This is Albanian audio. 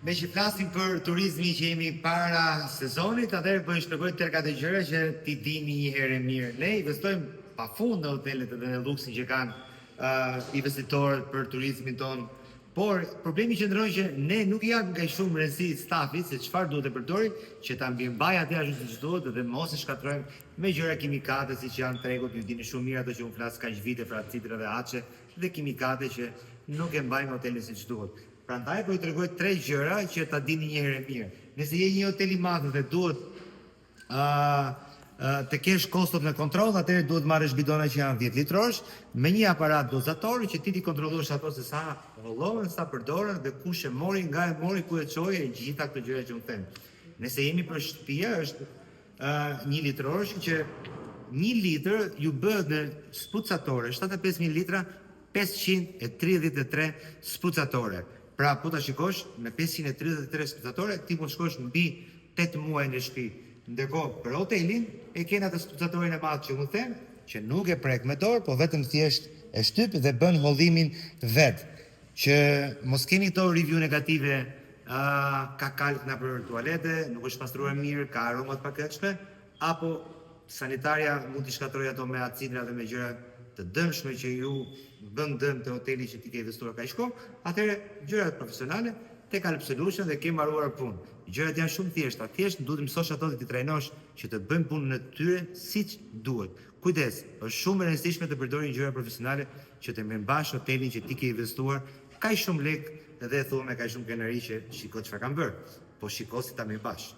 Me që flasim për turizmi që jemi para sezonit, atëherë po i shpjegoj tërë ato gjëra që ti dini një herë mirë. Ne investojmë pafund në hotelet dhe në luksin që kanë investitorët për turizmin ton. Por problemi qëndron që ne nuk japim kaq shumë rëndësi stafit se çfarë duhet të përdorim që ta mbajë atë ashtu siç duhet dhe mos e shkatrojmë me gjëra kimikate siç janë tregut, ju dini shumë mirë ato që unë flas kaq vite për acidra dhe haçe dhe kimikate që nuk e mbajnë hotelin siç duhet. Prandaj po ju tregoj 3 gjëra që ta dini një herë mirë. Nëse je një hotel i madh dhe duhet të kesh kostot në kontroll, atëherë duhet marrësh bidona që janë 10 litrosh me një aparat dozator që ti kontrollosh ato se sa vëllohen, sa përdoren dhe kush e mori, nga e mori, ku e çoi e gjitha këto gjëra që unë them. Nëse jemi për shtëpia është 1 litrosh që 1 litër ju bëhet në sprucatore, 75.000 litra 533 sprucatore. Pra, po ta shikosh, me 533 sprucatore, ti mund shkosh mbi 8 muaj në shtëpi. Ndërkohë, për hotelin, e kena të sprucatorin e madh që unë them, që nuk e prek me dorë, po vetëm thjesht e shtyp dhe bën hollimin vet. Që mos keni to review negative, ka kalk na për tualete, nuk është pastruar mirë, ka aroma të pakëndshme, apo sanitaria mund t'i shkatërrojë ato me acidra dhe me gjëra të dëmshme që ju bën dëm të hoteli që ti ke investuar kaq kohë, atëherë gjërat profesionale tek Alp Solution dhe ke mbaruar punë. Gjërat janë shumë thjeshta, thjesht duhet të mësosh ato dhe ti trajnosh që të bëjnë punën e tyre siç duhet. Kujdes, është shumë e rëndësishme të përdorin gjëra profesionale që të mbajsh hotelin që ti ke investuar kaq shumë lekë dhe thua me kaq shumë kënaqësi që shiko çfarë kanë bërë. Po shiko si ta mbajsh.